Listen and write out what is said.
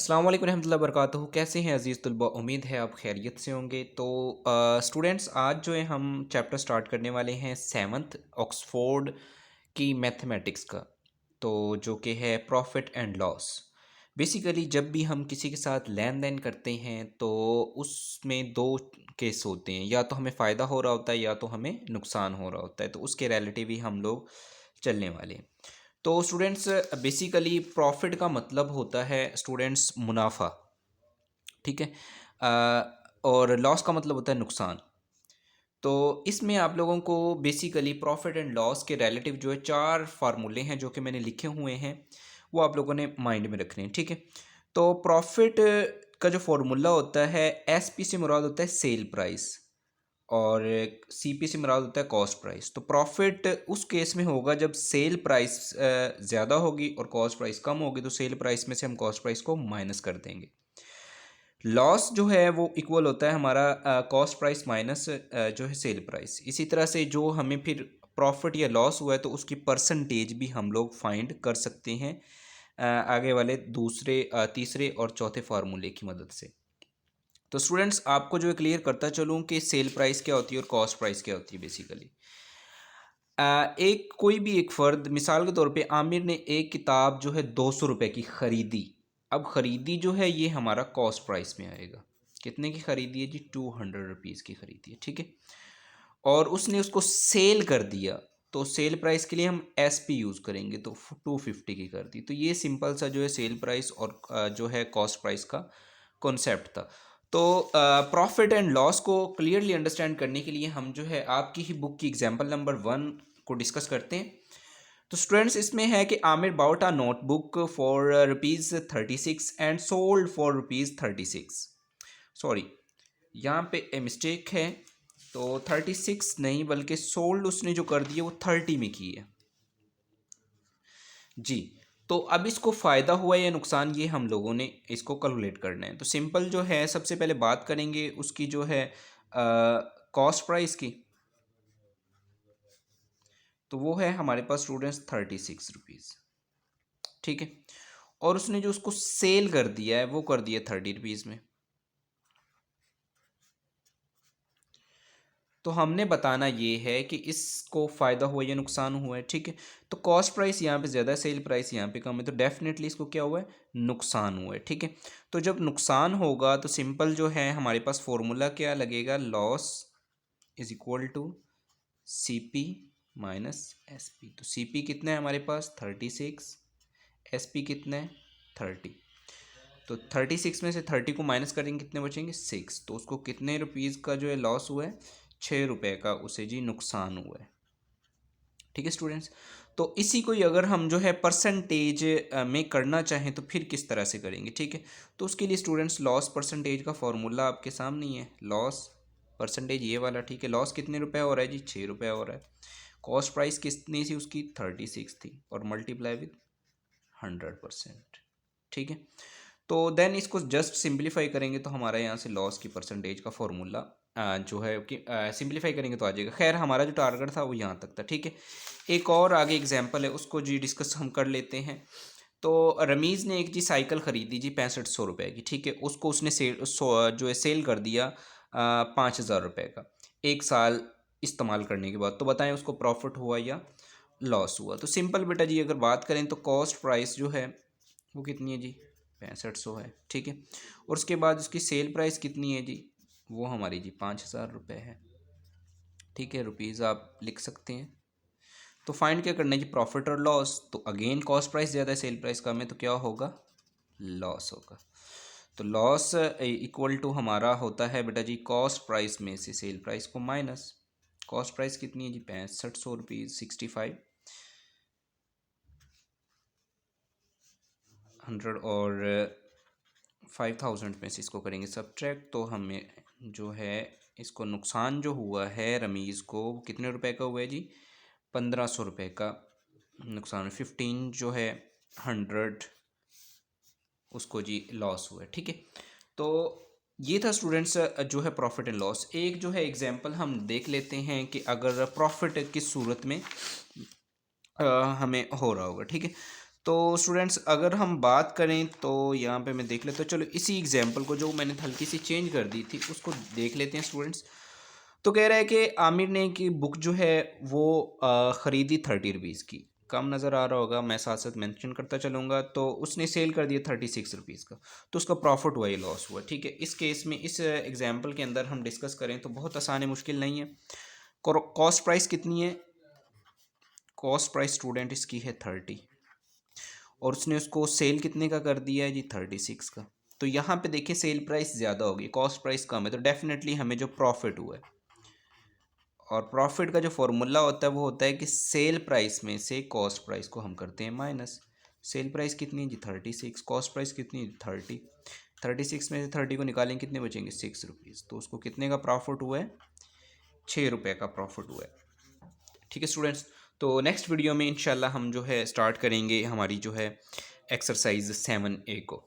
अस्सलाम वालेकुम रहमतुल्लाहि व बरकातुहू। कैसे हैं अज़ीज़ तलबा, उम्मीद है आप खैरियत से होंगे। तो स्टूडेंट्स, आज जो है हम चैप्टर स्टार्ट करने वाले हैं सेवन्थ ऑक्सफोर्ड की मैथमेटिक्स का, तो जो कि है प्रॉफिट एंड लॉस। बेसिकली जब भी हम किसी के साथ लेन देन करते हैं तो उसमें दो केस होते हैं, या तो हमें फ़ायदा हो रहा होता है या तो हमें नुकसान हो रहा होता है। तो उसके रिलेटिव ही हम लोग चलने वाले हैं। तो स्टूडेंट्स, बेसिकली प्रॉफिट का मतलब होता है स्टूडेंट्स मुनाफा, ठीक है। और लॉस का मतलब होता है नुकसान। तो इसमें आप लोगों को बेसिकली प्रॉफिट एंड लॉस के रिलेटिव जो है चार फार्मूले हैं जो कि मैंने लिखे हुए हैं, वो आप लोगों ने माइंड में रखने हैं, ठीक है। तो प्रॉफिट का जो फार्मूला होता है, एस पी से मुराद होता है सेल प्राइस, और सीपी से मुराद होता है कॉस्ट प्राइस। तो प्रॉफिट उस केस में होगा जब सेल प्राइस ज़्यादा होगी और कॉस्ट प्राइस कम होगी, तो सेल प्राइस में से हम कॉस्ट प्राइस को माइनस कर देंगे। लॉस जो है वो इक्वल होता है हमारा कॉस्ट प्राइस माइनस जो है सेल प्राइस। इसी तरह से जो हमें फिर प्रॉफिट या लॉस हुआ है तो उसकी परसेंटेज भी हम लोग फाइंड कर सकते हैं आगे वाले दूसरे तीसरे और चौथे फार्मूले की मदद से। तो स्टूडेंट्स, आपको जो है क्लियर करता चलूँ कि सेल प्राइस क्या होती है और कॉस्ट प्राइस क्या होती है। बेसिकली एक कोई भी एक फ़र्द, मिसाल के तौर पे आमिर ने एक किताब जो है 200 रुपये की ख़रीदी। अब ख़रीदी जो है ये हमारा कॉस्ट प्राइस में आएगा। कितने की ख़रीदी है जी? 200 रुपीज़ की ख़रीदी है, ठीक है। और उसने उसको सेल कर दिया, तो सेल प्राइस के लिए हम एस पी यूज़ करेंगे, तो 250 की कर दी। तो ये सिंपल सा जो है सेल प्राइस और जो है कॉस्ट प्राइस का कॉन्सेप्ट था। तो प्रॉफिट एंड लॉस को क्लियरली अंडरस्टैंड करने के लिए हम जो है आपकी ही बुक की एग्जांपल नंबर 1 को डिस्कस करते हैं। तो स्टूडेंट्स, इसमें है कि Aamir bought a notebook for ₹36 and sold for ₹36। Sorry, यहाँ पे ए मिस्टेक है। तो 36 नहीं बल्कि सोल्ड उसने जो कर दिया वो 30 में की है जी। तो अब इसको फ़ायदा हुआ या नुकसान, ये हम लोगों ने इसको कैलकुलेट करना है। तो सिंपल जो है, सबसे पहले बात करेंगे उसकी जो है कॉस्ट प्राइस की। तो वो है हमारे पास स्टूडेंट्स 36 रुपीज़, ठीक है। और उसने जो उसको सेल कर दिया है वो कर दिया 30 रुपीज़ में। तो हमने बताना ये है कि इसको फ़ायदा हुआ या नुकसान हुआ है, ठीक है। तो कॉस्ट प्राइस यहाँ पे ज़्यादा है, सेल प्राइस यहाँ पे कम है, तो डेफिनेटली इसको क्या हुआ है? नुकसान हुआ है, ठीक है। तो जब नुकसान होगा तो सिंपल जो है हमारे पास फॉर्मूला क्या लगेगा? Loss is equal to C P minus S P. तो सी पी कितना है हमारे पास? 36। एस पी कितना है? 30। तो 36 में से 30 को माइनस करेंगे, कितने बचेंगे? 6। तो उसको कितने रुपीज़ का जो है लॉस हुआ है? 6 रुपये का उसे जी नुकसान हुआ है, ठीक है स्टूडेंट्स। तो इसी को ही अगर हम जो है परसेंटेज में करना चाहें तो फिर किस तरह से करेंगे, ठीक है। तो उसके लिए स्टूडेंट्स लॉस परसेंटेज का फॉर्मूला आपके सामने ही है। लॉस परसेंटेज ये वाला, ठीक है। लॉस कितने रुपए हो रहा है जी? 6 रुपये हो रहा है। कॉस्ट प्राइस कितनी थी उसकी? 36 थी, और मल्टीप्लाई विद 100%, ठीक है। तो देन इसको जस्ट सिंप्लीफाई करेंगे तो हमारा यहाँ से लॉस की परसेंटेज का फॉर्मूला जो है कि सिंप्लीफाई करेंगे तो आ जाएगा। खैर, हमारा जो टारगेट था वो यहाँ तक था, ठीक है। एक और आगे एग्जांपल है, उसको जी डिस्कस हम कर लेते हैं। तो रमीज़ ने एक जी साइकिल ख़रीदी जी 6500 रुपये की, ठीक है। उसको उसने जो है सेल कर दिया 5000 रुपये का, 1 साल इस्तेमाल करने के बाद। तो बताएं उसको प्रॉफिट हुआ या लॉस हुआ? तो सिंपल बेटा जी, अगर बात करें तो कॉस्ट प्राइस जो है वो कितनी है जी? 6500 है, ठीक है। और उसके बाद उसकी सेल प्राइस कितनी है जी? वो हमारी जी 5000 रुपये है, ठीक है। रुपीज़ आप लिख सकते हैं। तो फाइंड क्या करना है जी? प्रॉफिट और लॉस। तो अगेन कॉस्ट प्राइस ज़्यादा है, सेल प्राइस कम है, तो क्या होगा? लॉस होगा। तो लॉस इक्वल टू हमारा होता है बेटा जी कॉस्ट प्राइस में से सेल प्राइस को माइनस। कॉस्ट प्राइस कितनी है जी? 6500 रुपीज़, 65 100, और 5000 में से इसको करेंगे सब्ट्रैक्ट, तो हमें जो है इसको नुकसान जो हुआ है रमीज़ को, कितने रुपए का हुआ है जी? 1500 रुपये का नुकसान। 15 जो है 100 उसको जी लॉस हुआ है, ठीक है। तो ये था स्टूडेंट्स जो है प्रॉफिट एंड लॉस। एक जो है एग्जांपल हम देख लेते हैं कि अगर प्रॉफिट किस सूरत में हमें हो रहा होगा, ठीक है। तो स्टूडेंट्स अगर हम बात करें तो यहाँ पे मैं देख लेता हूँ, चलो इसी एग्जांपल को जो मैंने हल्की सी चेंज कर दी थी उसको देख लेते हैं स्टूडेंट्स। तो कह रहा है कि आमिर ने की बुक जो है वो ख़रीदी 30 रुपीज़ की, कम नज़र आ रहा होगा, मैं साथ साथ मेंशन करता चलूँगा। तो उसने सेल कर दिया 36 रुपीज़ का, तो उसका प्रॉफिट हुआ या लॉस हुआ, ठीक है। इस केस में इस एग्जांपल के अंदर हम डिस्कस करें तो बहुत आसान है, मुश्किल नहीं है। कॉस्ट प्राइस कितनी है? कॉस्ट प्राइस स्टूडेंट इसकी है 30, और उसने उसको सेल कितने का कर दिया है जी? 36 का। तो यहाँ पे देखिए सेल प्राइस ज़्यादा होगी, कॉस्ट प्राइस कम है, तो डेफिनेटली हमें जो प्रॉफिट हुआ है, और प्रॉफिट का जो फॉर्मूला होता है वो होता है कि सेल प्राइस में से कॉस्ट प्राइस को हम करते हैं माइनस। सेल प्राइस कितनी है जी? 36। कॉस्ट प्राइस कितनी है? 30। 36 में से 30 को निकालेंगे, कितने बचेंगे? 6 रुपीज़। तो उसको कितने का प्रॉफिट हुआ है? 6 रुपये का प्रॉफिट हुआ है, ठीक है स्टूडेंट्स। तो नेक्स्ट वीडियो में इंशाल्लाह हम जो है स्टार्ट करेंगे हमारी जो है एक्सरसाइज 7A को।